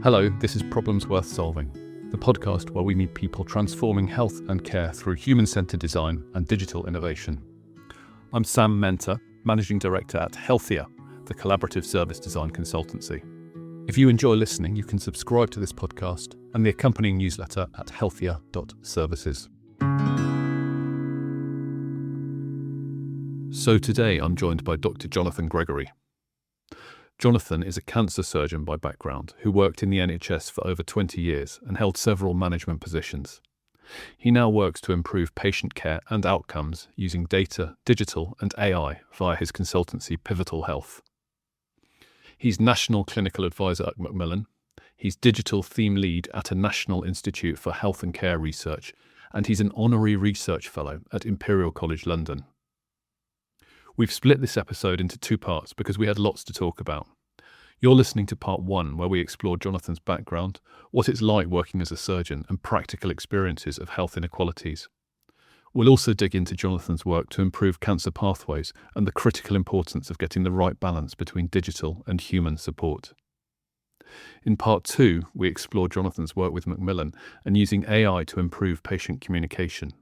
Hello, this is Problems Worth Solving, the podcast where we meet people transforming health and care through human-centered design and digital innovation. I'm Sam Menter, Managing Director at Healthier, the collaborative service design consultancy. If you enjoy listening, you can subscribe to this podcast and the accompanying newsletter at healthier.services. So today I'm joined by Dr. Jonathan Gregory. Jonathan is a cancer surgeon by background who worked in the NHS for over 20 years and held several management positions. He now works to improve patient care and outcomes using data, digital and AI via his consultancy Pivotal Health. He's National Clinical Advisor at Macmillan. He's Digital Theme Lead at a National Institute for Health and Care Research, and he's an Honorary Research Fellow at Imperial College, London. We've split this episode into two parts because we had lots to talk about. You're listening to part one, where we explore Jonathan's background, what it's like working as a surgeon, and practical experiences of health inequalities. We'll also dig into Jonathan's work to improve cancer pathways and the critical importance of getting the right balance between digital and human support. In part two, we explore Jonathan's work with Macmillan and using AI to improve patient communication.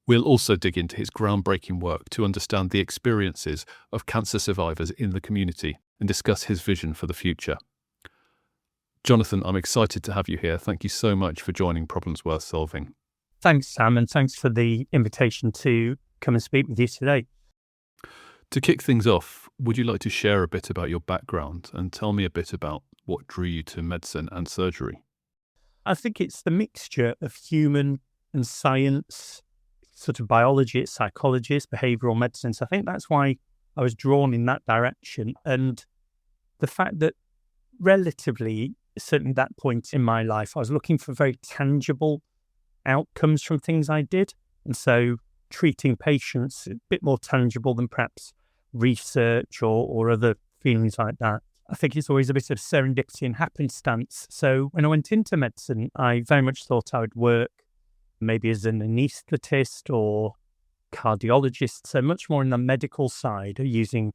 We'll also dig into his groundbreaking work to understand the experiences of cancer survivors in the community and discuss his vision for the future. Jonathan, I'm excited to have you here. Thank you so much for joining Problems Worth Solving. Thanks, Sam, and thanks for the invitation to come and speak with you today. To kick things off, would you like to share a bit about your background and tell me a bit about what drew you to medicine and surgery? I think it's the mixture of human and science, sort of biology, it's psychology, it's behavioural medicine. So I think that's why I was drawn in that direction. And the fact that relatively, certainly that point in my life, I was looking for very tangible outcomes from things I did. And so treating patients a bit more tangible than perhaps research or other feelings like that. I think it's always a bit of serendipity and happenstance. So when I went into medicine, I very much thought I would work maybe as an anaesthetist or cardiologist, so much more in the medical side, using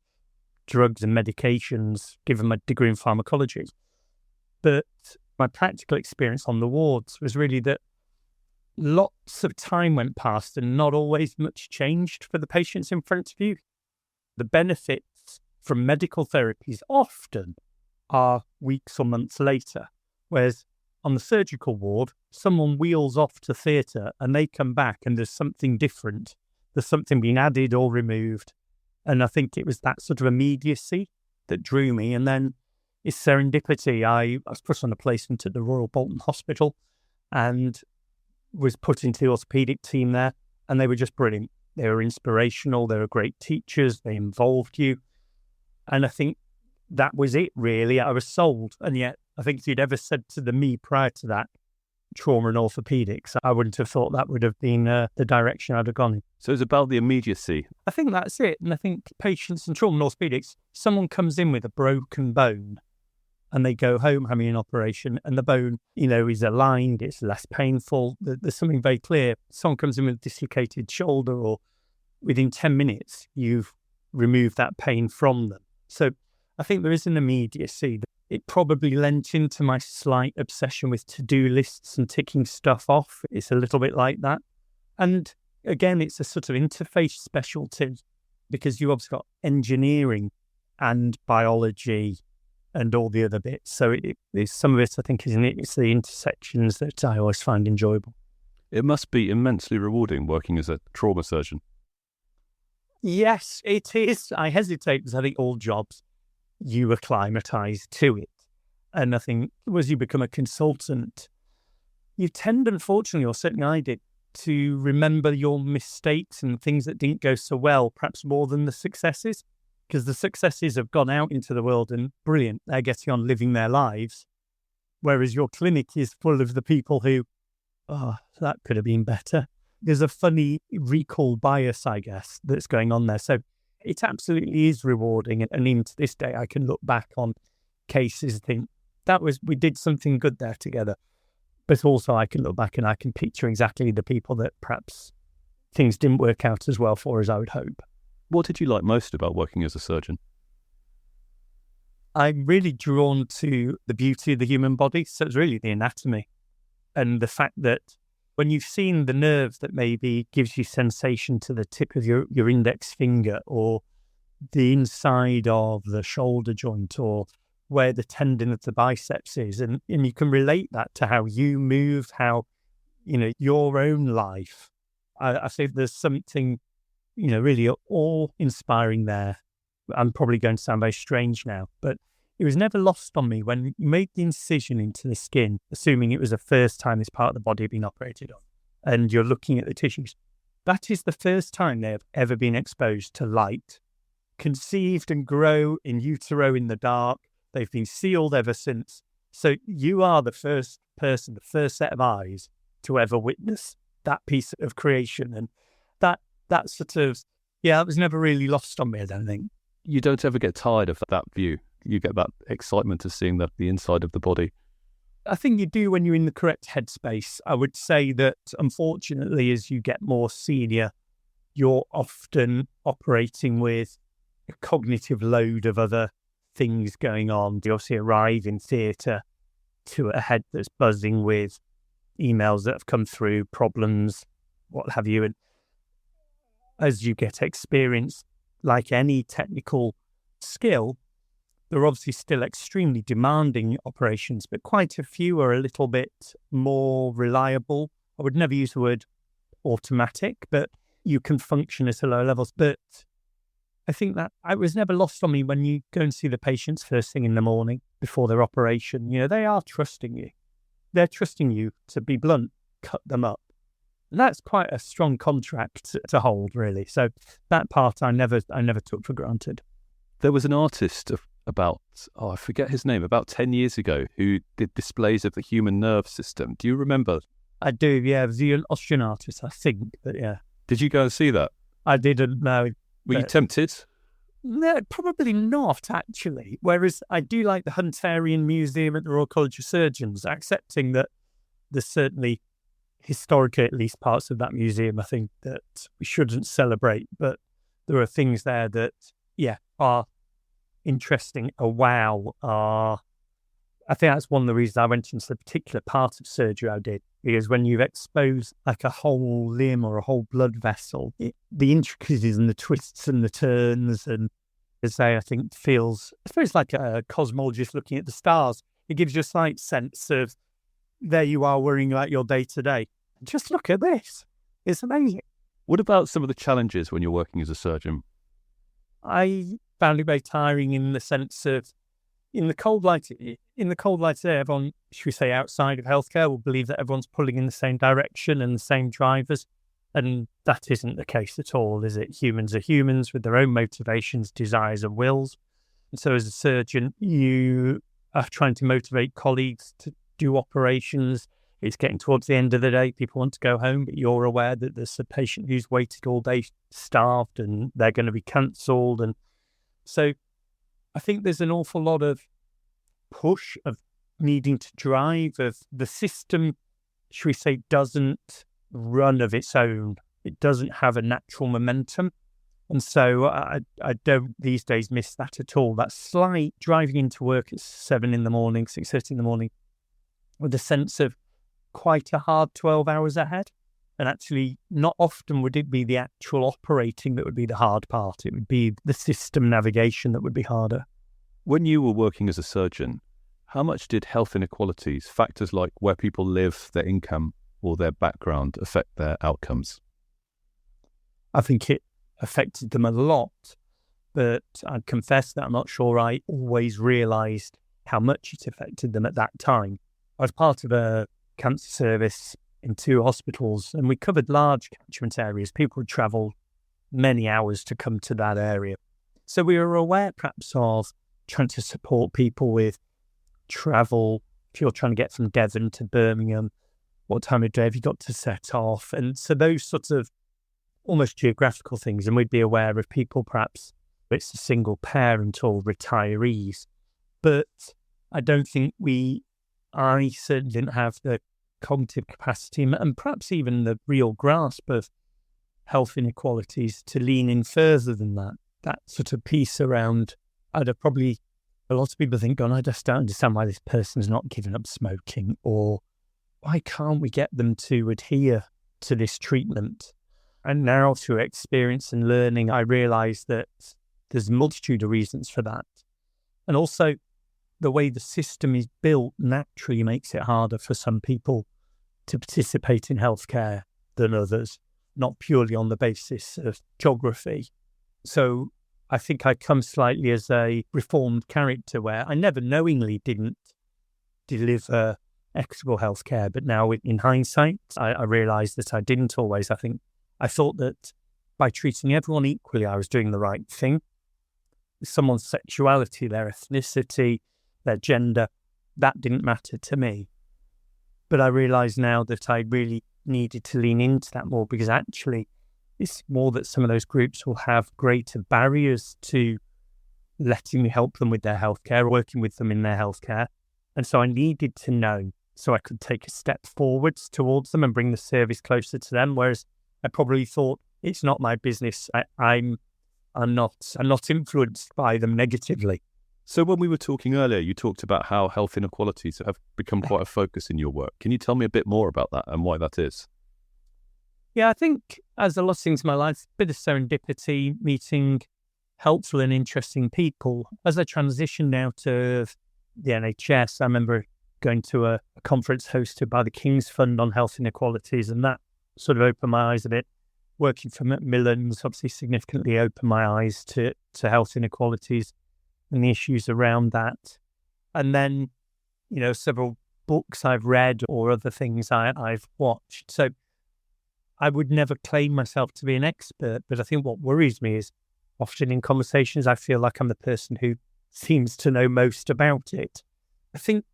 drugs and medications, given my degree in pharmacology. But my practical experience on the wards was really that lots of time went past and not always much changed for the patients in front of you. The benefits from medical therapies often are weeks or months later, whereas on the surgical ward, someone wheels off to theatre and they come back and there's something different. There's something being added or removed. And I think it was that sort of immediacy that drew me. And then it's serendipity. I was put on a placement at the Royal Bolton Hospital and was put into the orthopaedic team there. And they were just brilliant. They were inspirational. They were great teachers. They involved you. And I think that was it, really. I was sold. And yet, I think if you'd ever said to me prior to that, trauma and orthopaedics, I wouldn't have thought that would have been the direction I'd have gone in. So it's about the immediacy. I think that's it. And I think patients in trauma and orthopaedics, someone comes in with a broken bone and they go home having an operation and the bone, is aligned, it's less painful. There's something very clear. Someone comes in with a dislocated shoulder or within 10 minutes, you've removed that pain from them. So I think there is an immediacy. It probably lent into my slight obsession with to-do lists and ticking stuff off. It's a little bit like that. And again, it's a sort of interface specialty because you obviously got engineering and biology and all the other bits. So there's some of it, I think, isn't it? It's the intersections that I always find enjoyable. It must be immensely rewarding working as a trauma surgeon. Yes, it is. I hesitate because I think all jobs, you acclimatise to it. And I think as you become a consultant, you tend, unfortunately, or certainly I did, to remember your mistakes and things that didn't go so well, perhaps more than the successes, because the successes have gone out into the world and brilliant, they're getting on living their lives, whereas your clinic is full of the people who, that could have been better. There's a funny recall bias, I guess, that's going on there. So it absolutely is rewarding. And even to this day, I can look back on cases and think, we did something good there together. But also I can look back and I can picture exactly the people that perhaps things didn't work out as well for as I would hope. What did you like most about working as a surgeon? I'm really drawn to the beauty of the human body. So it's really the anatomy and the fact that when you've seen the nerve that maybe gives you sensation to the tip of your index finger, or the inside of the shoulder joint, or where the tendon of the biceps is, and you can relate that to how you move, how, your own life. I think there's something, really awe-inspiring there. I'm probably going to sound very strange now, but it was never lost on me when you made the incision into the skin, assuming it was the first time this part of the body had been operated on, and you're looking at the tissues. That is the first time they have ever been exposed to light, conceived and grow in utero in the dark. They've been sealed ever since. So you are the first person, the first set of eyes to ever witness that piece of creation. And that sort of, it was never really lost on me, I don't think. You don't ever get tired of that view. You get that excitement of seeing the inside of the body. I think you do when you're in the correct headspace. I would say that, unfortunately, as you get more senior, you're often operating with a cognitive load of other things going on. You obviously arrive in theatre to a head that's buzzing with emails that have come through, problems, what have you. And as you get experience, like any technical skill, there are obviously still extremely demanding operations, but quite a few are a little bit more reliable. I would never use the word automatic, but you can function at a lower levels. But I think that it was never lost on me when you go and see the patients first thing in the morning before their operation. They are trusting you. They're trusting you, to be blunt, cut them up. And that's quite a strong contract to hold, really. So that part I never took for granted. There was an artist about, I forget his name, about 10 years ago, who did displays of the human nerve system. Do you remember? I do, yeah. It was an Austrian artist, I think, but yeah. Did you go and see that? I didn't know. Were you tempted? No, probably not, actually. Whereas I do like the Hunterian Museum at the Royal College of Surgeons, accepting that there's certainly, historically at least, parts of that museum I think that we shouldn't celebrate, but there are things there that, are interesting. I think that's one of the reasons I went into the particular part of surgery I did, because when you've exposed like a whole limb or a whole blood vessel, the intricacies and the twists and the turns, and as I think feels, I suppose, like a cosmologist looking at the stars. It gives you a slight sense of, there you are worrying about your day to day. Just look at this. It's amazing. What about some of the challenges when you're working as a surgeon? I found it very tiring in the sense of, in the cold light there, everyone, should we say, outside of healthcare will believe that everyone's pulling in the same direction and the same drivers. And that isn't the case at all, is it? Humans are humans with their own motivations, desires and wills. And so as a surgeon, you are trying to motivate colleagues to do operations. It's getting towards the end of the day. People want to go home, but you're aware that there's a patient who's waited all day, starved, and they're going to be cancelled. And so I think there's an awful lot of push of needing to drive, of the system, should we say, doesn't run of its own. It doesn't have a natural momentum. And so I don't these days miss that at all. That slight driving into work at 7 in the morning, 6:30 in the morning, with a sense of quite a hard 12 hours ahead. And actually, not often would it be the actual operating that would be the hard part. It would be the system navigation that would be harder. When you were working as a surgeon, how much did health inequalities, factors like where people live, their income, or their background, affect their outcomes? I think it affected them a lot, but I'd confess that I'm not sure I always realised how much it affected them at that time. I was part of a cancer service in 2 hospitals, and we covered large catchment areas. People would travel many hours to come to that area. So we were aware perhaps of trying to support people with travel. If you're trying to get from Devon to Birmingham, what time of day have you got to set off? And so those sorts of almost geographical things, and we'd be aware of people perhaps it's a single parent or retirees. But I don't think I certainly didn't have the cognitive capacity and perhaps even the real grasp of health inequalities to lean in further than that. That sort of piece around, I'd have probably A lot of people think, I just don't understand why this person's not giving up smoking, or why can't we get them to adhere to this treatment? And now through experience and learning, I realise that there's a multitude of reasons for that. And also the way the system is built naturally makes it harder for some people to participate in healthcare than others, not purely on the basis of geography. So I think I come slightly as a reformed character where I never knowingly didn't deliver equitable healthcare, but now in hindsight, I realise that I didn't always. I thought that by treating everyone equally, I was doing the right thing. Someone's sexuality, their ethnicity, their gender, that didn't matter to me. But I realise now that I really needed to lean into that more, because actually it's more that some of those groups will have greater barriers to letting me help them with their healthcare, working with them in their healthcare. And so I needed to know so I could take a step forwards towards them and bring the service closer to them. Whereas I probably thought, it's not my business. I'm not influenced by them negatively. So when we were talking earlier, you talked about how health inequalities have become quite a focus in your work. Can you tell me a bit more about that and why that is? Yeah, I think as a lot of things in my life, a bit of serendipity, meeting helpful and interesting people. As I transitioned now to the NHS, I remember going to a conference hosted by the King's Fund on health inequalities, and that sort of opened my eyes a bit. Working for Macmillan's obviously significantly opened my eyes to health inequalities and the issues around that. And then, several books I've read or other things I've watched. So I would never claim myself to be an expert, but I think what worries me is often in conversations, I feel like I'm the person who seems to know most about it. I think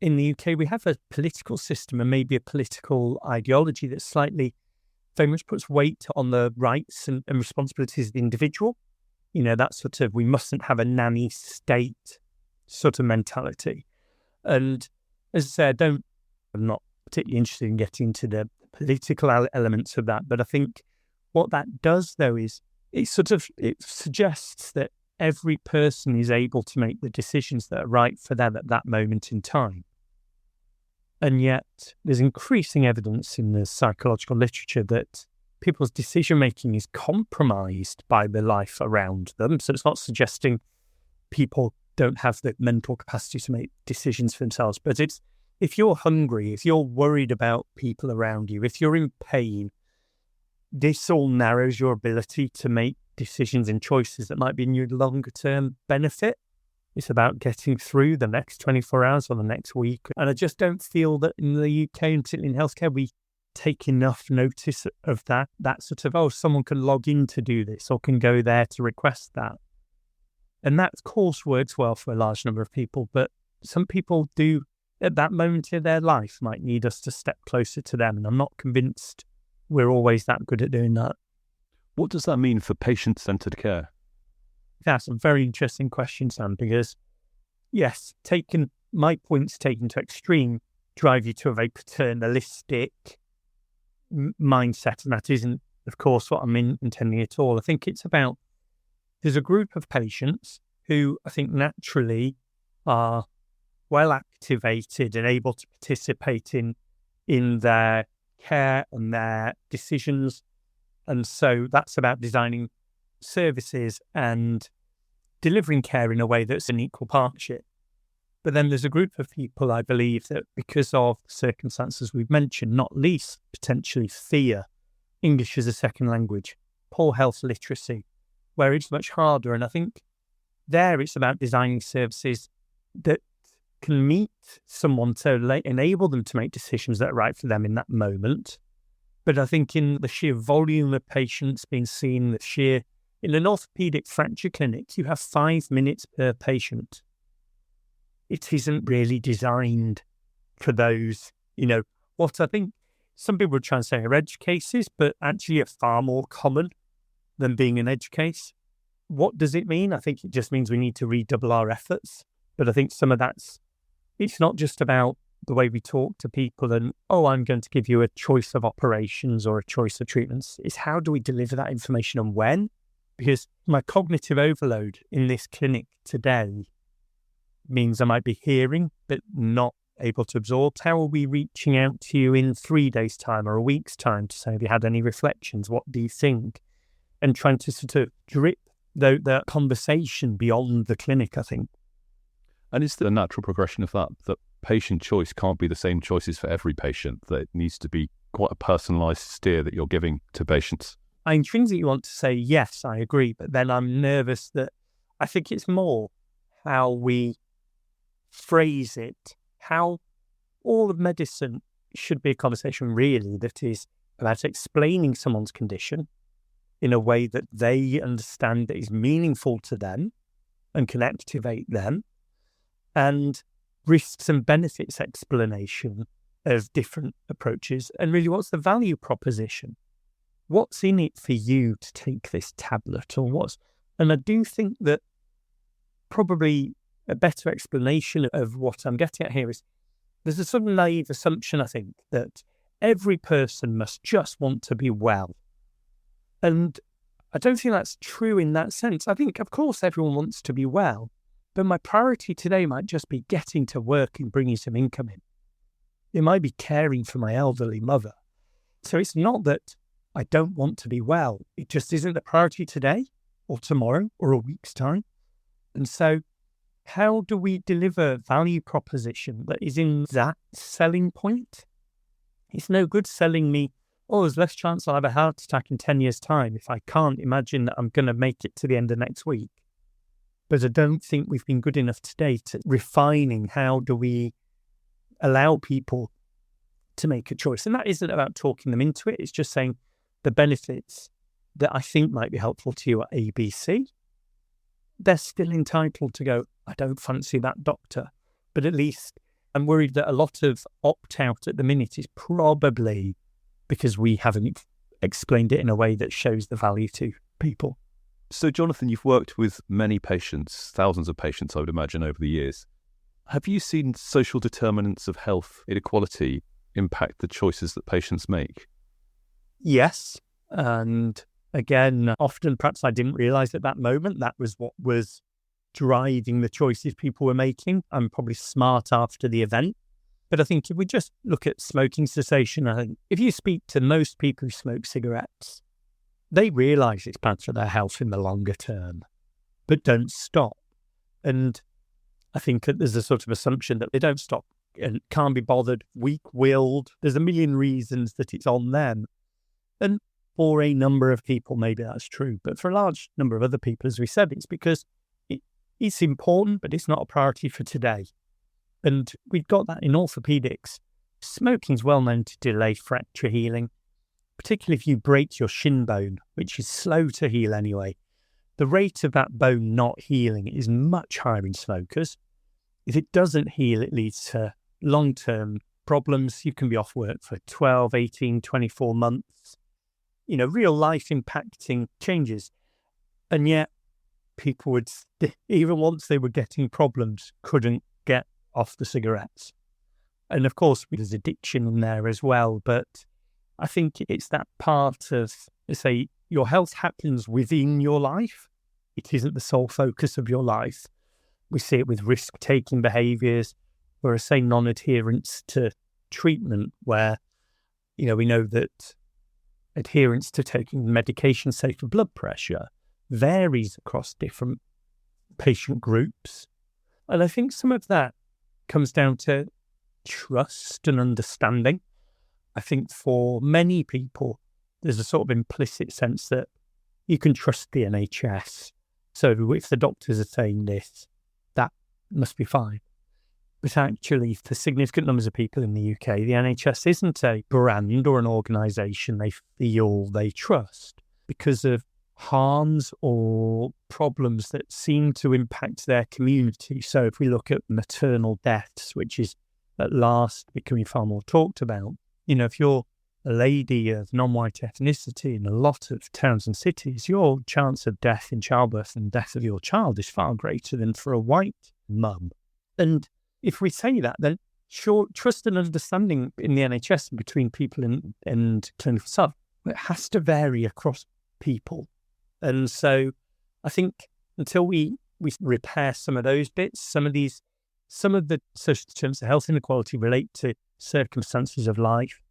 in the UK, we have a political system and maybe a political ideology that slightly very much puts weight on the rights and responsibilities of the individual. That sort of, we mustn't have a nanny state sort of mentality. And as I say, I'm not particularly interested in getting into the political elements of that. But I think what that does, though, is it suggests that every person is able to make the decisions that are right for them at that moment in time. And yet there's increasing evidence in the psychological literature that people's decision-making is compromised by the life around them. So it's not suggesting people don't have the mental capacity to make decisions for themselves, but it's, if you're hungry, if you're worried about people around you, if you're in pain, this all narrows your ability to make decisions and choices that might be in your longer-term benefit. It's about getting through the next 24 hours or the next week. And I just don't feel that in the UK, and particularly in healthcare, we take enough notice of that sort of, someone can log in to do this or can go there to request that. And that, of course, works well for a large number of people, but some people do, at that moment in their life, might need us to step closer to them. And I'm not convinced we're always that good at doing that. What does that mean for patient-centred care? That's a very interesting question, Sam, because yes, my points taken to extreme drive you to a very paternalistic mindset, and that isn't, of course, what I'm intending at all. I think it's about, there's a group of patients who I think naturally are well activated and able to participate in their care and their decisions. And so that's about designing services and delivering care in a way that's an equal partnership. But then there's a group of people, I believe, that because of the circumstances we've mentioned, not least potentially fear, English as a second language, poor health literacy, where it's much harder. And I think there it's about designing services that can meet someone to enable them to make decisions that are right for them in that moment. But I think in the sheer volume of patients being seen, in an orthopedic fracture clinic, you have 5 minutes per patient. It isn't really designed for those, what I think some people would try and say are edge cases, but actually are far more common than being an edge case. What does it mean? I think it just means we need to redouble our efforts. But I think some of it's not just about the way we talk to people and, I'm going to give you a choice of operations or a choice of treatments. It's how do we deliver that information and when? Because my cognitive overload in this clinic today means I might be hearing, but not able to absorb. How are we reaching out to you in 3 days' time or a week's time to say, have you had any reflections? What do you think? And trying to sort of drip the conversation beyond the clinic, I think. And is there a natural progression of that patient choice can't be the same choices for every patient, that it needs to be quite a personalised steer that you're giving to patients? I intrinsically want to say, yes, I agree, but then I'm nervous that I think it's more how we phrase it, how all of medicine should be a conversation really that is about explaining someone's condition in a way that they understand that is meaningful to them and can activate them, and risks and benefits explanation of different approaches, and really what's the value proposition? What's in it for you to take this tablet, or what's... And I do think that probably a better explanation of what I'm getting at here is there's a sort of naive assumption, I think, that every person must just want to be well. And I don't think that's true in that sense. I think, of course, everyone wants to be well, but my priority today might just be getting to work and bringing some income in. It might be caring for my elderly mother. So it's not that I don't want to be well. It just isn't a priority today or tomorrow or a week's time. And so how do we deliver value proposition that is in that selling point? It's no good selling me, oh, there's less chance I'll have a heart attack in 10 years' time if I can't imagine that I'm going to make it to the end of next week. But I don't think we've been good enough today to refining how do we allow people to make a choice. And that isn't about talking them into it. It's just saying the benefits that I think might be helpful to you are ABC. They're still entitled to go, I don't fancy that doctor. But at least I'm worried that a lot of opt-out at the minute is probably because we haven't explained it in a way that shows the value to people. So, Jonathan, you've worked with many patients, thousands of patients, I would imagine, over the years. Have you seen social determinants of health inequality impact the choices that patients make? Yes. And again, often perhaps I didn't realise at that moment that was what was driving the choices people were making. I'm probably smart after the event. But I think if we just look at smoking cessation, I think if you speak to most people who smoke cigarettes, they realise it's bad for their health in the longer term, but don't stop. And I think that there's a sort of assumption that they don't stop and can't be bothered, weak-willed. There's a million reasons that it's on them. And for a number of people, maybe that's true. But for a large number of other people, as we said, it's because it's important, but it's not a priority for today. And we've got that in orthopedics. Smoking's well known to delay fracture healing, particularly if you break your shin bone, which is slow to heal anyway. The rate of that bone not healing is much higher in smokers. If it doesn't heal, it leads to long-term problems. You can be off work for 12, 18, 24 months. Real life impacting changes. And yet people would, even once they were getting problems, couldn't get off the cigarettes. And of course, there's addiction in there as well. But I think it's that part of, say, your health happens within your life. It isn't the sole focus of your life. We see it with risk-taking behaviours, or say non-adherence to treatment, where, we know that adherence to taking medication, say for blood pressure, varies across different patient groups. And I think some of that comes down to trust and understanding. I think for many people, there's a sort of implicit sense that you can trust the NHS. So if the doctors are saying this, that must be fine. But actually, for significant numbers of people in the UK, the NHS isn't a brand or an organisation they feel they trust because of harms or problems that seem to impact their community. So if we look at maternal deaths, which is at last becoming far more talked about, if you're a lady of non-white ethnicity in a lot of towns and cities, your chance of death in childbirth and death of your child is far greater than for a white mum. And if we say that, then sure, trust and understanding in the NHS and between people and clinical staff, it has to vary across people. And so I think until we repair some of those bits, some of these some of the social determinants of health inequality relate to circumstances of life,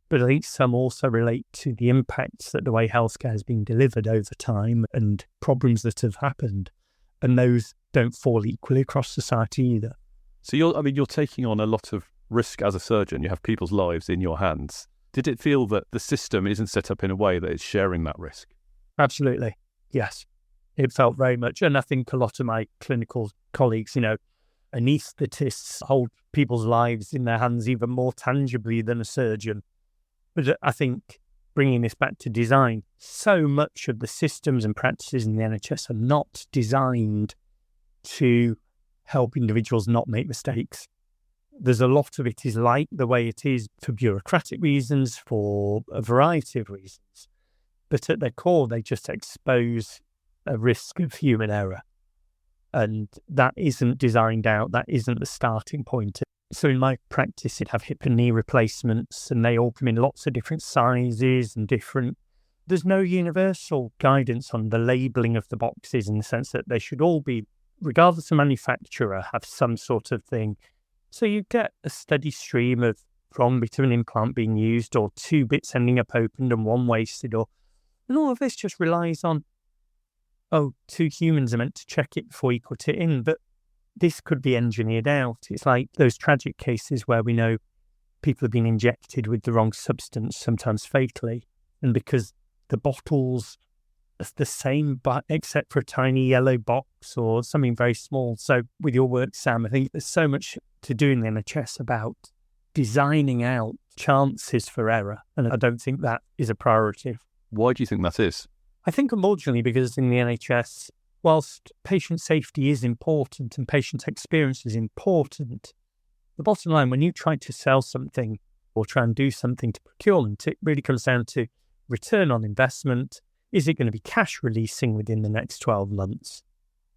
but I think some also relate to the impacts that the way healthcare has been delivered over time and problems that have happened. And those don't fall equally across society either. So you're taking on a lot of risk as a surgeon. You have people's lives in your hands. Did it feel that the system isn't set up in a way that it's sharing that risk? Absolutely. Yes. It felt very much. And I think a lot of my clinical colleagues, anaesthetists hold people's lives in their hands even more tangibly than a surgeon. But I think bringing this back to design, so much of the systems and practices in the NHS are not designed to help individuals not make mistakes. There's a lot of it is like the way it is for bureaucratic reasons, for a variety of reasons. But at their core, they just expose a risk of human error. And that isn't designed out. That isn't the starting point. So in my practice, it'd have hip and knee replacements, and they all come in lots of different sizes and different. There's no universal guidance on the labelling of the boxes in the sense that they should all be, regardless of manufacturer, have some sort of thing. So you get a steady stream of one bit of an implant being used, or two bits ending up opened and one wasted, and all of this just relies on, two humans are meant to check it before you put it in, but this could be engineered out. It's like those tragic cases where we know people have been injected with the wrong substance, sometimes fatally, and because the bottles are the same, but except for a tiny yellow box or something very small. So with your work, Sam, I think there's so much to do in the NHS about designing out chances for error, and I don't think that is a priority. Why do you think that is? I think unfortunately because in the NHS, whilst patient safety is important and patient experience is important, the bottom line, when you try to sell something or try and do something to procurement, it really comes down to return on investment. Is it going to be cash releasing within the next 12 months?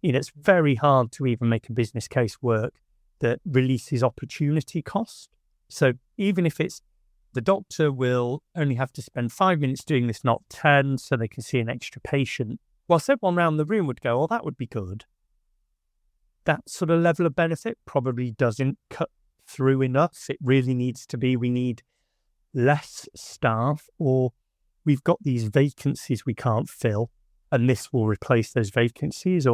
It's very hard to even make a business case work that releases opportunity cost. So even if it's the doctor will only have to spend 5 minutes doing this, not 10, so they can see an extra patient, whilst everyone around the room would go, that would be good. That sort of level of benefit probably doesn't cut through enough. It really needs to be, we need less staff, or we've got these vacancies we can't fill, and this will replace those vacancies.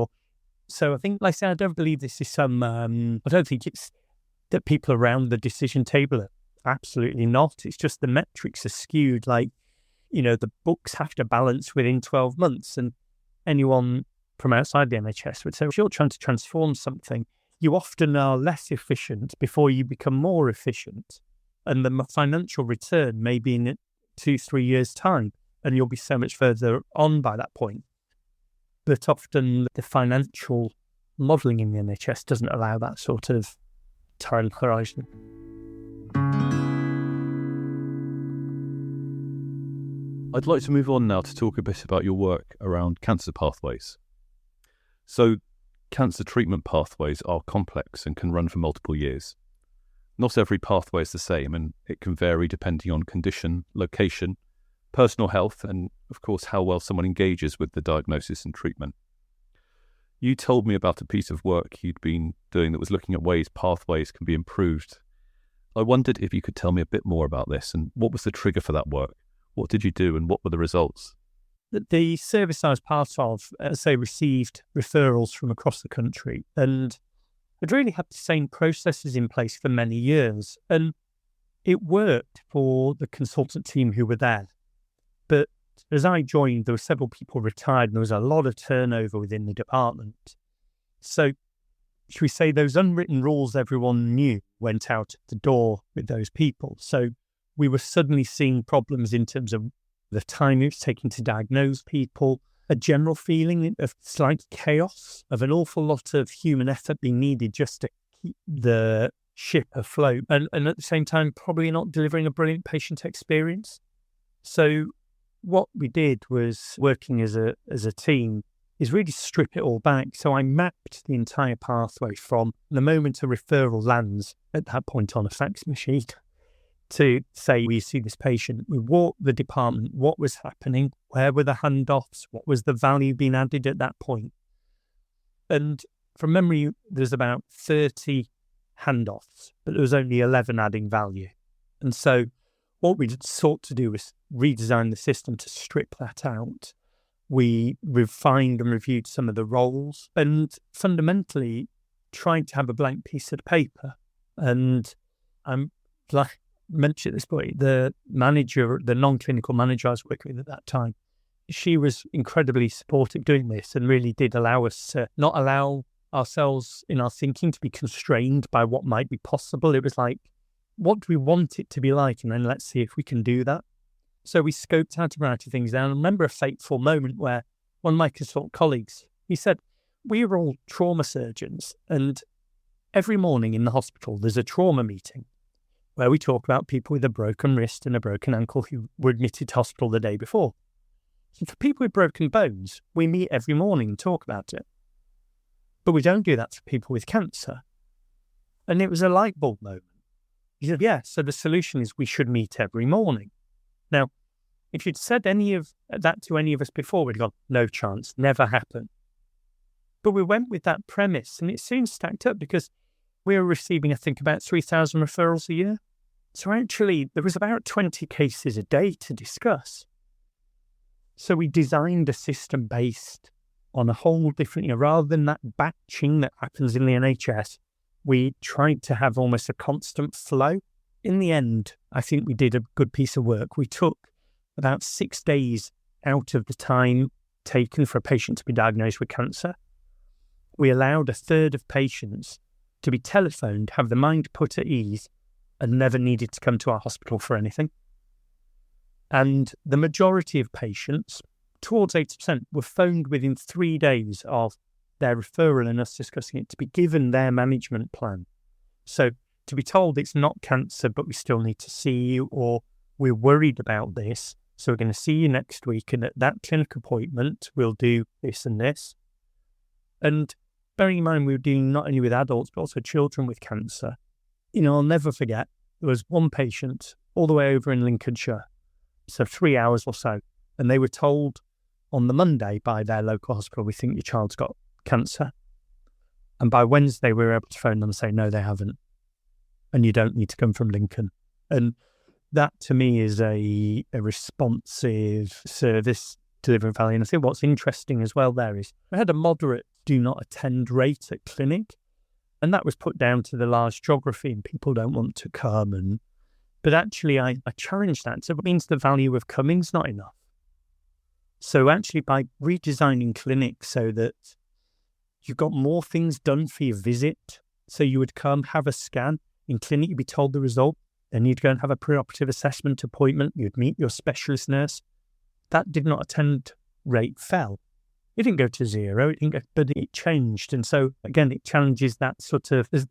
So I think, like I say, I don't believe this is some, I don't think it's that people around the decision table are absolutely not. It's just the metrics are skewed. The books have to balance within 12 months. And anyone from outside the NHS would say, if you're trying to transform something, you often are less efficient before you become more efficient. And the financial return may be in 2-3 years' time, and you'll be so much further on by that point. But often the financial modelling in the NHS doesn't allow that sort of time horizon. I'd like to move on now to talk a bit about your work around cancer pathways. So, cancer treatment pathways are complex and can run for multiple years. Not every pathway is the same, and it can vary depending on condition, location, personal health, and of course how well someone engages with the diagnosis and treatment. You told me about a piece of work you'd been doing that was looking at ways pathways can be improved. I wondered if you could tell me a bit more about this, and what was the trigger for that work? What did you do and what were the results? The service I was part of, received referrals from across the country, and I'd really had the same processes in place for many years, and it worked for the consultant team who were there. But as I joined, there were several people retired and there was a lot of turnover within the department. So, should we say, those unwritten rules everyone knew went out the door with those people. So we were suddenly seeing problems in terms of the time it was taking to diagnose people, a general feeling of slight chaos, of an awful lot of human effort being needed just to keep the ship afloat, and at the same time probably not delivering a brilliant patient experience. So what we did was, working as a team, is really strip it all back. So I mapped the entire pathway from the moment a referral lands, at that point on a fax machine, to say, we see this patient, we walk the department, what was happening, where were the handoffs, what was the value being added at that point. And from memory, there's about 30 handoffs, but there was only 11 adding value. And so what we sought to do was redesign the system to strip that out. We refined and reviewed some of the roles and fundamentally tried to have a blank piece of paper. And I'm like mentioned at this point, the manager, the non-clinical manager I was working with at that time, she was incredibly supportive doing this and really did allow us to not allow ourselves in our thinking to be constrained by what might be possible. It was like, what do we want it to be like? And then let's see if we can do that. So we scoped out a variety of things down. I remember a fateful moment where one of my consultant colleagues, he said, we are all trauma surgeons, and every morning in the hospital there's a trauma meeting where we talk about people with a broken wrist and a broken ankle who were admitted to hospital the day before. So for people with broken bones, we meet every morning and talk about it. But we don't do that for people with cancer. And it was a light bulb moment. He said, yeah, so the solution is we should meet every morning. Now, if you'd said any of that to any of us before, we'd gone, no chance, never happen. But we went with that premise, and it soon stacked up because we were receiving, I think, about 3,000 referrals a year. So actually, there was about 20 cases a day to discuss. So we designed a system based on a whole different, rather than that batching that happens in the NHS, we tried to have almost a constant flow. In the end, I think we did a good piece of work. We took about 6 days out of the time taken for a patient to be diagnosed with cancer. We allowed a third of patients to be telephoned, have their mind put at ease, and never needed to come to our hospital for anything. And the majority of patients, towards 80%, were phoned within 3 days of their referral and us discussing it to be given their management plan. So to be told it's not cancer, but we still need to see you, or we're worried about this, so we're going to see you next week, and at that clinic appointment, we'll do this and this. And bearing in mind, we were dealing not only with adults, but also children with cancer. I'll never forget, there was one patient all the way over in Lincolnshire, so 3 hours or so, and they were told on the Monday by their local hospital, we think your child's got cancer. And by Wednesday, we were able to phone them and say, no, they haven't. And you don't need to come from Lincoln. And that to me is a responsive service delivery value. And I think what's interesting as well there is we had a moderate do not attend rate at clinic. And that was put down to the large geography and people don't want to come. But actually I challenged that. So it means the value of coming's not enough. So actually by redesigning clinics so that you got more things done for your visit. So you would come, have a scan. In clinic, you'd be told the result. Then you'd go and have a preoperative assessment appointment. You'd meet your specialist nurse. That did not attend rate fell. It didn't go to zero, but it changed. And so, again, it challenges that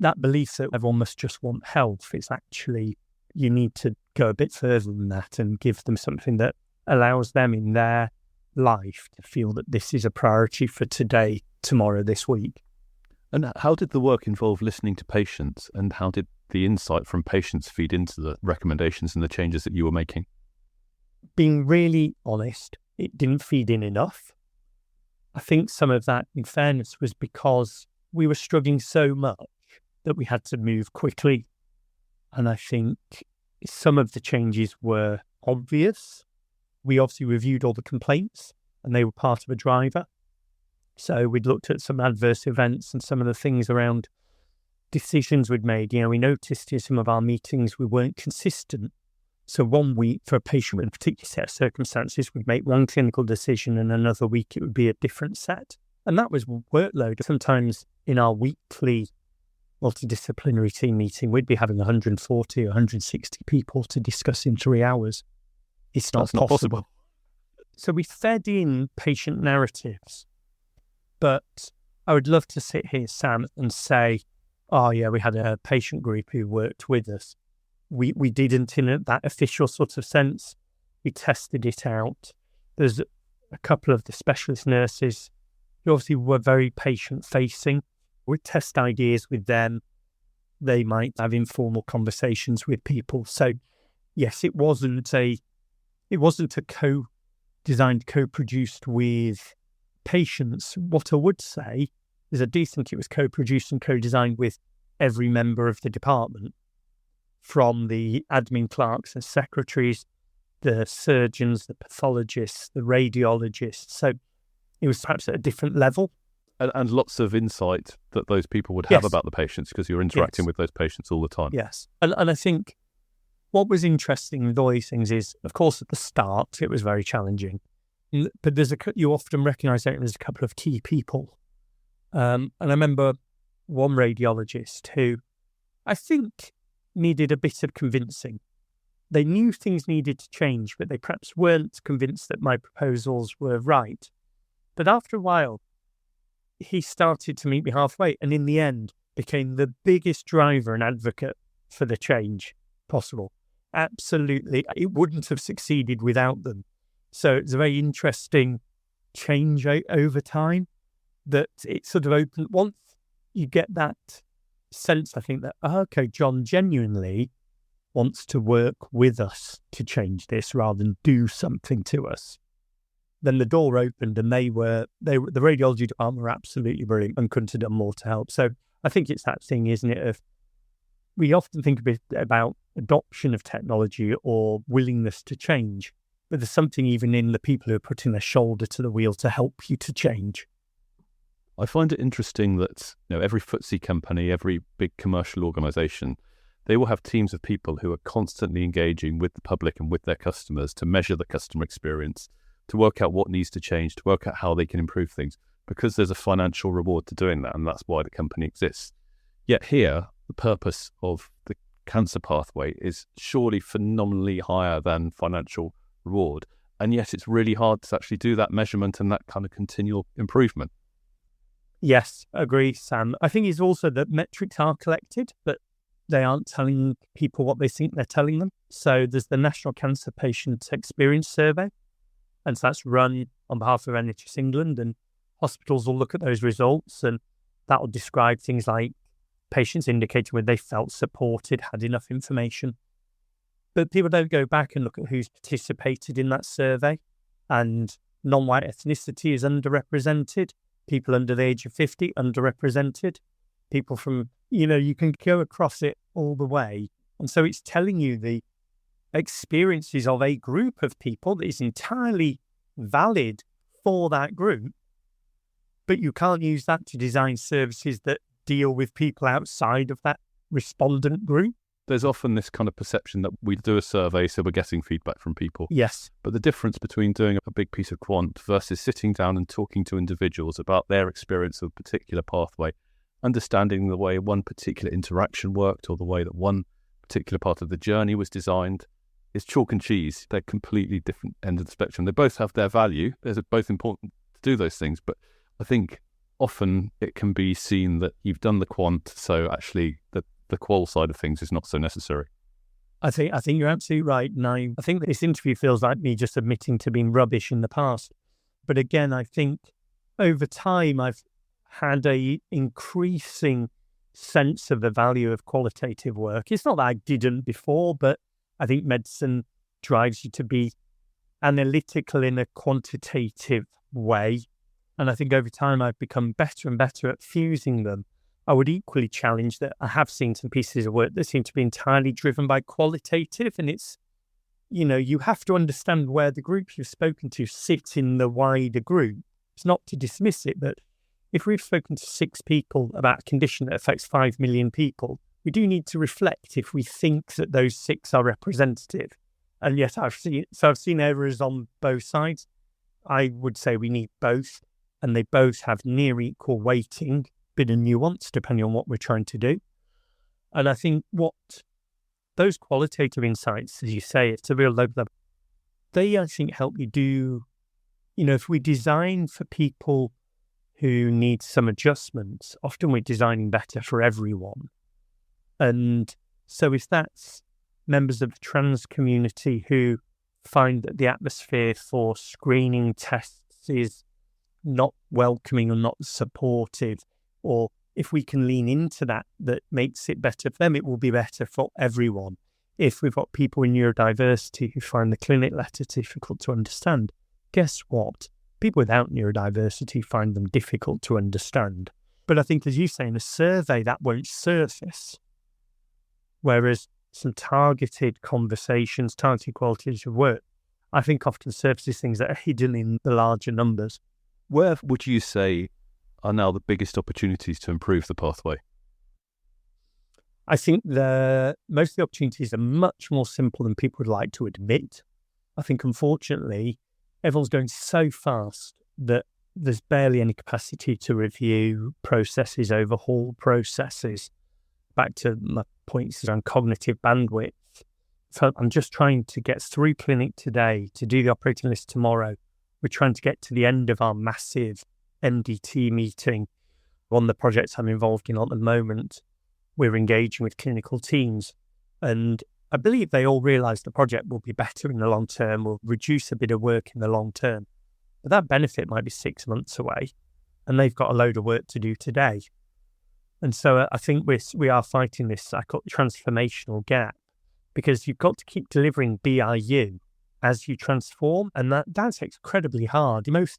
that belief that everyone must just want health. It's actually, you need to go a bit further than that and give them something that allows them in their life to feel that this is a priority for today, tomorrow, this week. And how did the work involve listening to patients, and how did the insight from patients feed into the recommendations and the changes that you were making? Being really honest, it didn't feed in enough. I think some of that, in fairness, was because we were struggling so much that we had to move quickly. And I think some of the changes were obvious. We obviously reviewed all the complaints and they were part of a driver. So we'd looked at some adverse events and some of the things around decisions we'd made. We noticed in some of our meetings we weren't consistent. So 1 week for a patient with a particular set of circumstances, we'd make one clinical decision and another week it would be a different set. And that was workload. Sometimes in our weekly multidisciplinary team meeting, we'd be having 140 or 160 people to discuss in 3 hours. It's not possible. So we fed in patient narratives. But I would love to sit here, Sam, and say, oh yeah, we had a patient group who worked with us. We didn't in that official sort of sense. We tested it out. There's a couple of the specialist nurses who obviously were very patient-facing. We'd test ideas with them. They might have informal conversations with people. So yes, it wasn't a co-designed, co-produced with patients. What I would say is I do think it was co-produced and co-designed with every member of the department, from the admin clerks and secretaries, the surgeons, the pathologists, the radiologists. So it was perhaps at a different level. And lots of insight that those people would have Yes. about the patients because you're interacting Yes. with those patients all the time. Yes. And I think what was interesting with all these things is, of course, at the start, it was very challenging. But you often recognise that there's a couple of key people. And I remember one radiologist who I think needed a bit of convincing. They knew things needed to change, but they perhaps weren't convinced that my proposals were right. But after a while, he started to meet me halfway, and in the end became the biggest driver and advocate for the change possible. Absolutely. It wouldn't have succeeded without them. So it's a very interesting change over time that it sort of opened. Once you get that sense, I think that, okay, John genuinely wants to work with us to change this rather than do something to us. Then the door opened, and the radiology department were absolutely brilliant and couldn't have done more to help. So I think it's that thing, isn't it, of we often think a bit about adoption of technology or willingness to change, but there's something even in the people who are putting their shoulder to the wheel to help you to change. I find it interesting that every FTSE company, every big commercial organisation, they will have teams of people who are constantly engaging with the public and with their customers to measure the customer experience, to work out what needs to change, to work out how they can improve things, because there's a financial reward to doing that, and that's why the company exists. Yet here, the purpose of the cancer pathway is surely phenomenally higher than financial reward, and yet it's really hard to actually do that measurement and that kind of continual improvement. Yes, agree, Sam. I think it's also that metrics are collected, but they aren't telling people what they think they're telling them. So there's the National Cancer Patient Experience Survey, and so that's run on behalf of NHS England, and hospitals will look at those results, and that will describe things like patients indicating whether they felt supported, had enough information. But people don't go back and look at who's participated in that survey, and non-white ethnicity is underrepresented. People under the age of 50, underrepresented. People from, you can go across it all the way. And so it's telling you the experiences of a group of people that is entirely valid for that group, but you can't use that to design services that deal with people outside of that respondent group. There's often this kind of perception that we do a survey, so we're getting feedback from people. Yes. But the difference between doing a big piece of quant versus sitting down and talking to individuals about their experience of a particular pathway, understanding the way one particular interaction worked or the way that one particular part of the journey was designed, is chalk and cheese. They're completely different ends of the spectrum. They both have their value. They're both important to do those things. But I think often it can be seen that you've done the quant, so actually the qual side of things is not so necessary. I think you're absolutely right. And I think this interview feels like me just admitting to being rubbish in the past. But again, I think over time I've had a increasing sense of the value of qualitative work. It's not that I didn't before, but I think medicine drives you to be analytical in a quantitative way. And I think over time I've become better and better at fusing them. I would equally challenge that I have seen some pieces of work that seem to be entirely driven by qualitative, and it's, you have to understand where the group you've spoken to sit in the wider group. It's not to dismiss it, but if we've spoken to 6 people about a condition that affects 5 million people, we do need to reflect if we think that those 6 are representative. And yet I've seen errors on both sides. I would say we need both, and they both have near equal weighting, bit of nuance depending on what we're trying to do. And I think what those qualitative insights, as you say, it's a real low level. They, I think, help you do, if we design for people who need some adjustments, often we're designing better for everyone. And so if that's members of the trans community who find that the atmosphere for screening tests is not welcoming or not supportive, or if we can lean into that makes it better for them, it will be better for everyone. If we've got people with neurodiversity who find the clinic letter difficult to understand, guess what? People without neurodiversity find them difficult to understand. But I think, as you say, in a survey, that won't surface. Whereas some targeted conversations, targeted qualities of work, I think often surfaces things that are hidden in the larger numbers. Where would you say are now the biggest opportunities to improve the pathway? I think most of the opportunities are much more simple than people would like to admit. I think, unfortunately, everyone's going so fast that there's barely any capacity to review processes, overhaul processes. Back to my points around cognitive bandwidth. So I'm just trying to get through clinic today to do the operating list tomorrow. We're trying to get to the end of our massive MDT meeting on the projects I'm involved in at the moment. We're engaging with clinical teams, and I believe they all realise the project will be better in the long term, will reduce a bit of work in the long term. But that benefit might be 6 months away, and they've got a load of work to do today. And so I think we are fighting this, I call it, transformational gap, because you've got to keep delivering BIU as you transform, and that's incredibly hard. Most,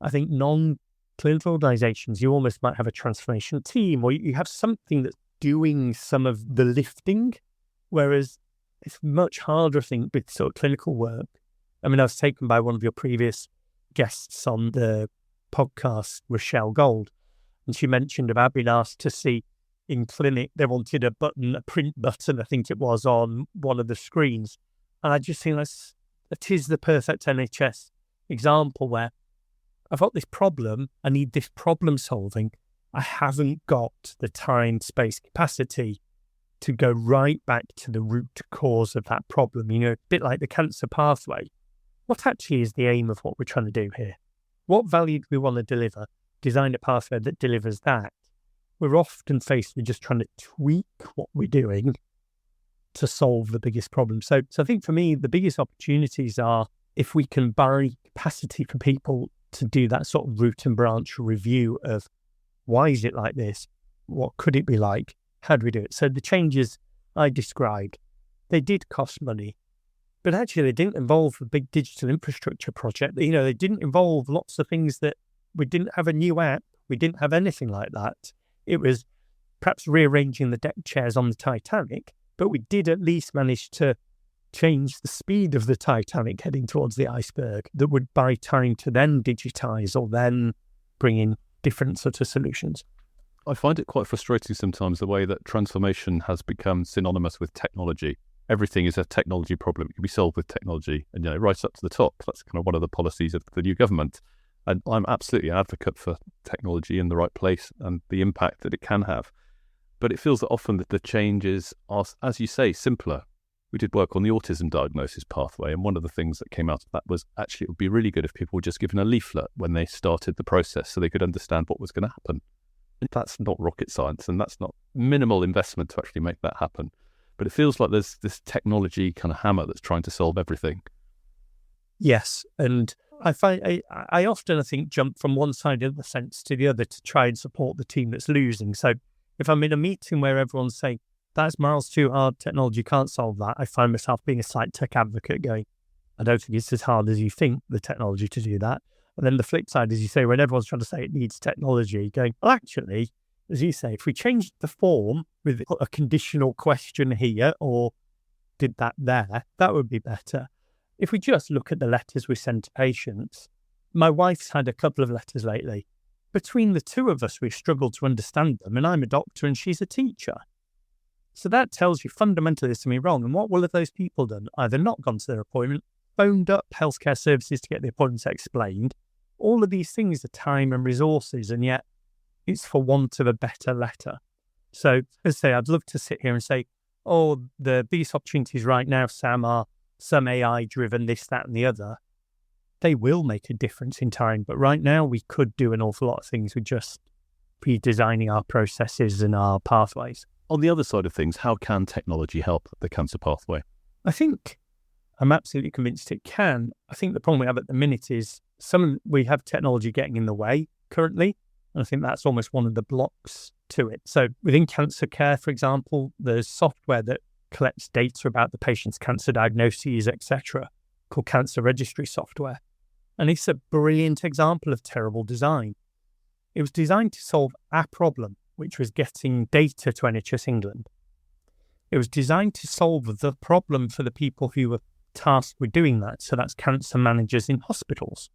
I think, non-clinical organisations, you almost might have a transformation team, or you have something that's doing some of the lifting, whereas it's much harder, I think, with sort of clinical work. I mean, I was taken by one of your previous guests on the podcast, Rochelle Gold, and she mentioned about being asked to see in clinic, they wanted a print button, I think it was, on one of the screens. And I just think that is the perfect NHS example where I've got this problem, I need this problem solving. I haven't got the time, space, capacity to go right back to the root cause of that problem. A bit like the cancer pathway. What actually is the aim of what we're trying to do here? What value do we want to deliver? Design a pathway that delivers that. We're often faced with just trying to tweak what we're doing to solve the biggest problem. So I think for me, the biggest opportunities are if we can buy capacity for people to do that sort of root and branch review of why is it like this? What could it be like? How do we do it? So the changes I described, they did cost money, but actually they didn't involve a big digital infrastructure project. They didn't involve lots of things that we didn't have a new app. We didn't have anything like that. It was perhaps rearranging the deck chairs on the Titanic, but we did at least manage to change the speed of the Titanic heading towards the iceberg that would buy time to then digitise or then bring in different sort of solutions. I find it quite frustrating sometimes the way that transformation has become synonymous with technology. Everything is a technology problem. It can be solved with technology, and right up to the top. That's kind of one of the policies of the new government. And I'm absolutely an advocate for technology in the right place and the impact that it can have. But it feels that often that the changes are, as you say, simpler. We did work on the autism diagnosis pathway, and one of the things that came out of that was actually it would be really good if people were just given a leaflet when they started the process so they could understand what was going to happen. And that's not rocket science, and that's not minimal investment to actually make that happen. But it feels like there's this technology kind of hammer that's trying to solve everything. Yes, and I find I often, I think, jump from one side of the fence to the other to try and support the team that's losing. So if I'm in a meeting where everyone's saying, that's miles too hard, technology can't solve that, I find myself being a slight tech advocate going, I don't think it's as hard as you think, the technology to do that. And then the flip side, as you say, when everyone's trying to say it needs technology, going, well, actually, as you say, if we changed the form with a conditional question here or did that there, that would be better. If we just look at the letters we send to patients, my wife's had a couple of letters lately. Between the two of us, we've struggled to understand them, and I'm a doctor and she's a teacher. So that tells you fundamentally there's something wrong. And what will have those people done? Either not gone to their appointment, phoned up healthcare services to get the appointments explained. All of these things are time and resources, and yet it's for want of a better letter. So, as I say, I'd love to sit here and say, oh, the biggest opportunities right now, Sam, are some AI-driven, this, that, and the other. They will make a difference in time. But right now, we could do an awful lot of things with just redesigning our processes and our pathways. On the other side of things, how can technology help the cancer pathway? I think I'm absolutely convinced it can. I think the problem we have at the minute is we have technology getting in the way currently. And I think that's almost one of the blocks to it. So within cancer care, for example, there's software that collects data about the patient's cancer diagnoses, etc., called cancer registry software. And it's a brilliant example of terrible design. It was designed to solve a problem, which was getting data to NHS England. It was designed to solve the problem for the people who were tasked with doing that. So that's cancer managers in hospitals.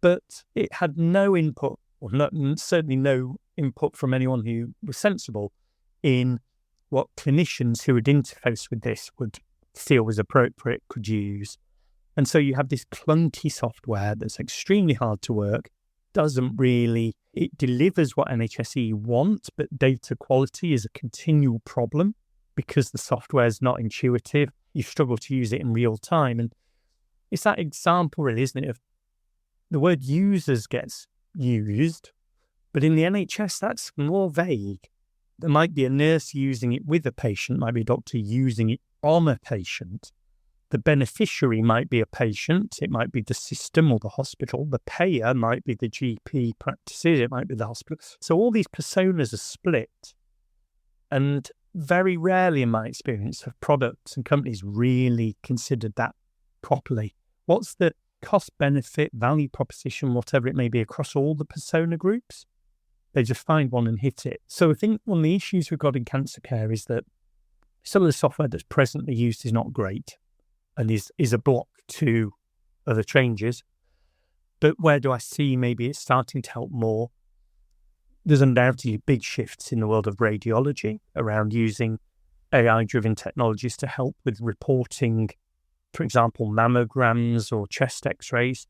But it had no input, or certainly no input from anyone who was sensible in what clinicians who would interface with this would feel was appropriate, could use. And so you have this clunky software that's extremely hard to work, it delivers what NHSE wants, but data quality is a continual problem because the software is not intuitive. You struggle to use it in real time. And it's that example, really, isn't it, of the word users gets used, but in the NHS, that's more vague. There might be a nurse using it with a patient, might be a doctor using it on a patient. The beneficiary might be a patient, it might be the system or the hospital. The payer might be the GP practices, it might be the hospital. So all these personas are split. And very rarely, in my experience, have products and companies really considered that properly. What's the cost, benefit, value proposition, whatever it may be, across all the persona groups? They just find one and hit it. So I think one of the issues we've got in cancer care is that some of the software that's presently used is not great and is a block to other changes. But where do I see maybe it's starting to help more? There's undoubtedly big shifts in the world of radiology around using AI-driven technologies to help with reporting, for example, mammograms or chest x-rays.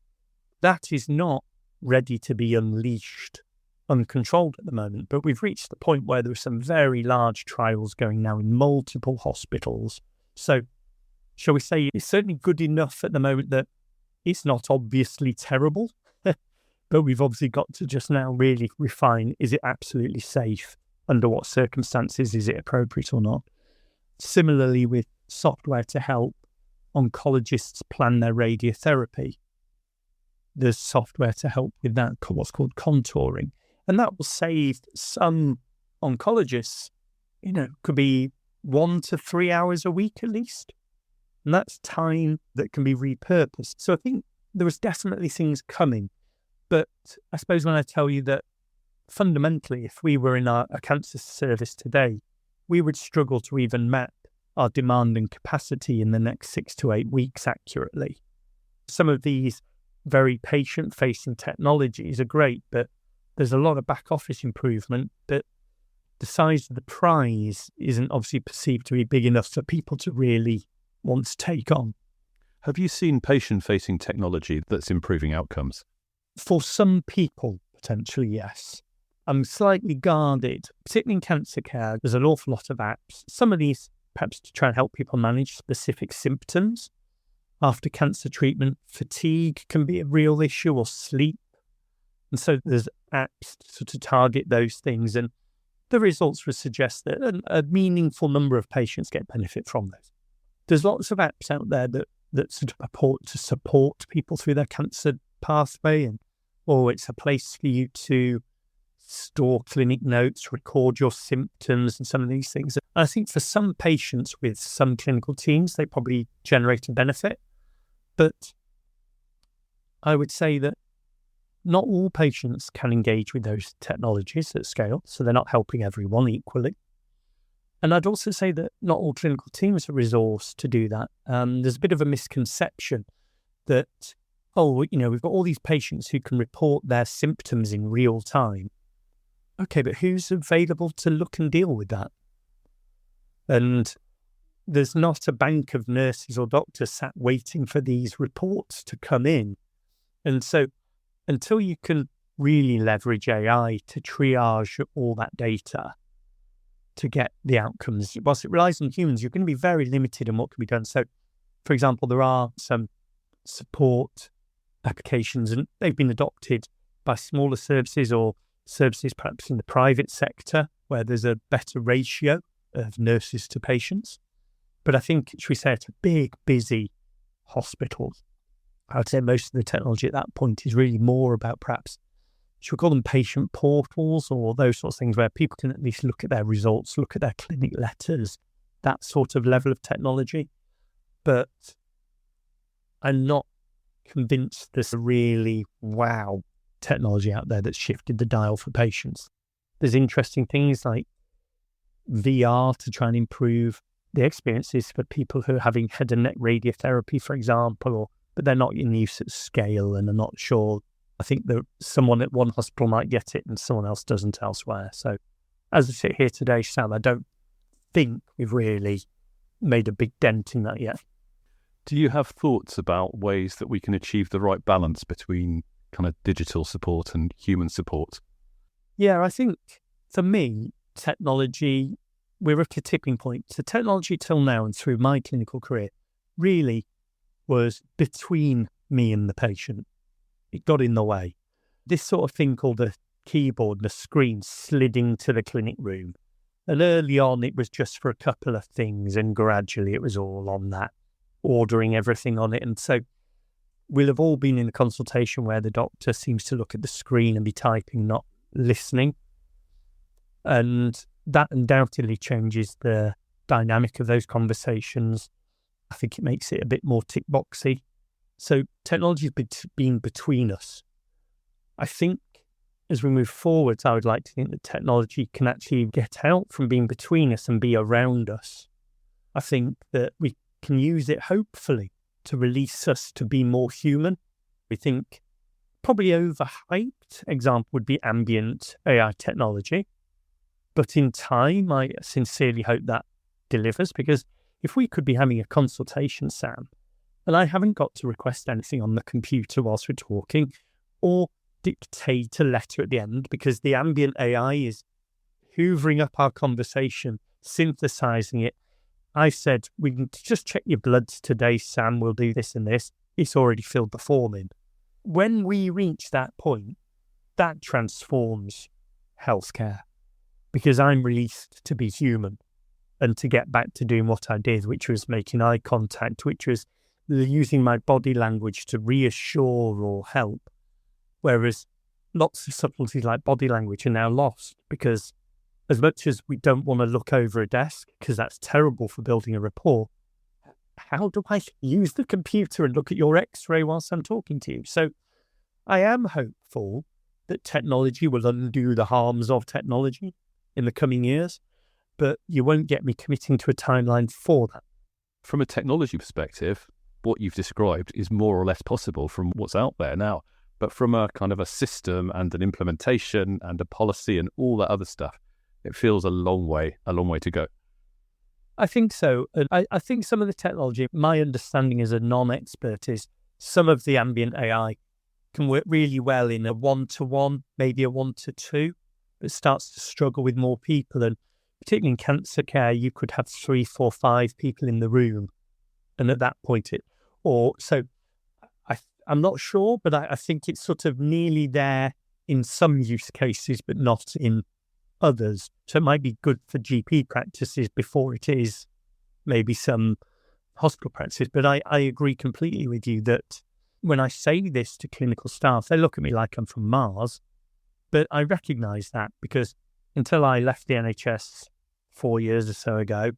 That is not ready to be unleashed, uncontrolled at the moment. But we've reached the point where there are some very large trials going now in multiple hospitals. So shall we say it's certainly good enough at the moment that it's not obviously terrible, but we've obviously got to just now really refine, is it absolutely safe? Under what circumstances is it appropriate or not? Similarly with software to help oncologists plan their radiotherapy. There's software to help with that, what's called contouring. And that will save some oncologists, could be 1 to 3 hours a week at least. And that's time that can be repurposed. So I think there was definitely things coming. But I suppose when I tell you that fundamentally, if we were in a cancer service today, we would struggle to even map our demand and capacity in the next 6 to 8 weeks accurately. Some of these very patient-facing technologies are great, but there's a lot of back office improvement, but the size of the prize isn't obviously perceived to be big enough for people to really want to take on. Have you seen patient-facing technology that's improving outcomes? For some people, potentially, yes. I'm slightly guarded, particularly in cancer care. There's an awful lot of apps. Some of these perhaps to try and help people manage specific symptoms. After cancer treatment, fatigue can be a real issue, or sleep. And so there's apps to target those things. And the results would suggest that a meaningful number of patients get benefit from those. There's lots of apps out there that sort of purport to support people through their cancer pathway, or it's a place for you to store clinic notes, record your symptoms and some of these things. I think for some patients with some clinical teams, they probably generate a benefit. But I would say that not all patients can engage with those technologies at scale, so they're not helping everyone equally. And I'd also say that not all clinical teams are resourced to do that. There's a bit of a misconception that, we've got all these patients who can report their symptoms in real time. Okay, but who's available to look and deal with that? And there's not a bank of nurses or doctors sat waiting for these reports to come in. And so until you can really leverage AI to triage all that data to get the outcomes, whilst it relies on humans, you're going to be very limited in what can be done. So, for example, there are some support applications, and they've been adopted by smaller services or services perhaps in the private sector where there's a better ratio of nurses to patients. But I think, should we say, at a big, busy hospital, I would say most of the technology at that point is really more about perhaps, should we call them patient portals or those sorts of things where people can at least look at their results, look at their clinic letters, that sort of level of technology. But I'm not convinced there's a really wow technology out there that's shifted the dial for patients. There's interesting things like VR to try and improve the experiences for people who are having head and neck radiotherapy, for example, but they're not in use at scale and are not sure. I think that someone at one hospital might get it and someone else doesn't elsewhere. So as I sit here today, Sam, I don't think we've really made a big dent in that yet. Do you have thoughts about ways that we can achieve the right balance between kind of digital support and human support? Yeah, I think for me, technology, we're at a tipping point. So technology till now and through my clinical career really was between me and the patient. It got in the way. This sort of thing called the keyboard and the screen slid into the clinic room. And early on, it was just for a couple of things, and gradually it was all on that, ordering everything on it. And so we'll have all been in a consultation where the doctor seems to look at the screen and be typing, not listening. And that undoubtedly changes the dynamic of those conversations. I think it makes it a bit more tick boxy. So technology has been between us. I think as we move forward, I would like to think that technology can actually get out from being between us and be around us. I think that we can use it, hopefully, to release us to be more human. We think probably overhyped example would be ambient AI technology. But in time, I sincerely hope that delivers, because if we could be having a consultation, Sam, and I haven't got to request anything on the computer whilst we're talking or dictate a letter at the end, because the ambient AI is hoovering up our conversation, synthesizing it. I said, we can just check your bloods today, Sam, we'll do this and this. It's already filled the form in. When we reach that point, that transforms healthcare, because I'm released to be human and to get back to doing what I did, which was making eye contact, which was using my body language to reassure or help. Whereas lots of subtleties like body language are now lost, because as much as we don't want to look over a desk, because that's terrible for building a rapport, how do I use the computer and look at your x-ray whilst I'm talking to you? So I am hopeful that technology will undo the harms of technology in the coming years, but you won't get me committing to a timeline for that. From a technology perspective, what you've described is more or less possible from what's out there now. But from a kind of a system and an implementation and a policy and all that other stuff, it feels a long way to go. I think so. And I think some of the technology, my understanding as a non-expert, is some of the ambient AI can work really well in a 1-to-1, maybe a 1-to-2, but starts to struggle with more people. And particularly in cancer care, you could have 3, 4, 5 people in the room. And at that point, I'm not sure, but I think it's sort of nearly there in some use cases, but not in others. So it might be good for GP practices before it is maybe some hospital practices. But I agree completely with you that when I say this to clinical staff, they look at me like I'm from Mars. But I recognise that, because until I left the NHS 4 years or so ago,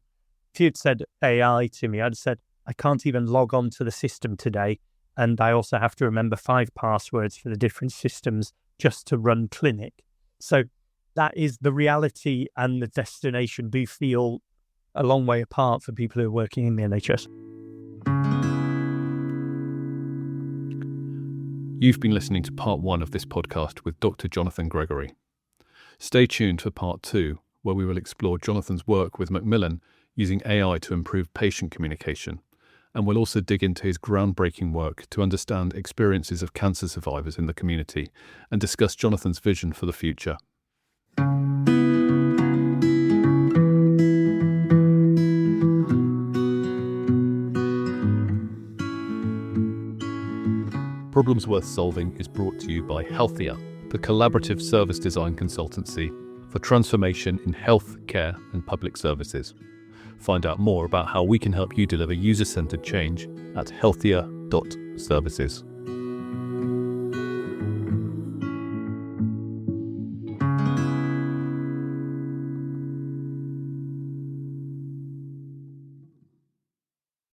if you'd said AI to me, I'd have said, I can't even log on to the system today. And I also have to remember 5 passwords for the different systems just to run clinic. So that is the reality, and the destination do feel a long way apart for people who are working in the NHS. You've been listening to part 1 of this podcast with Dr. Jonathan Gregory. Stay tuned for part 2, where we will explore Jonathan's work with Macmillan using AI to improve patient communication. And we'll also dig into his groundbreaking work to understand experiences of cancer survivors in the community and discuss Jonathan's vision for the future. Problems Worth Solving is brought to you by Healthier, the collaborative service design consultancy for transformation in health, care and public services. Find out more about how we can help you deliver user-centered change at healthier.services.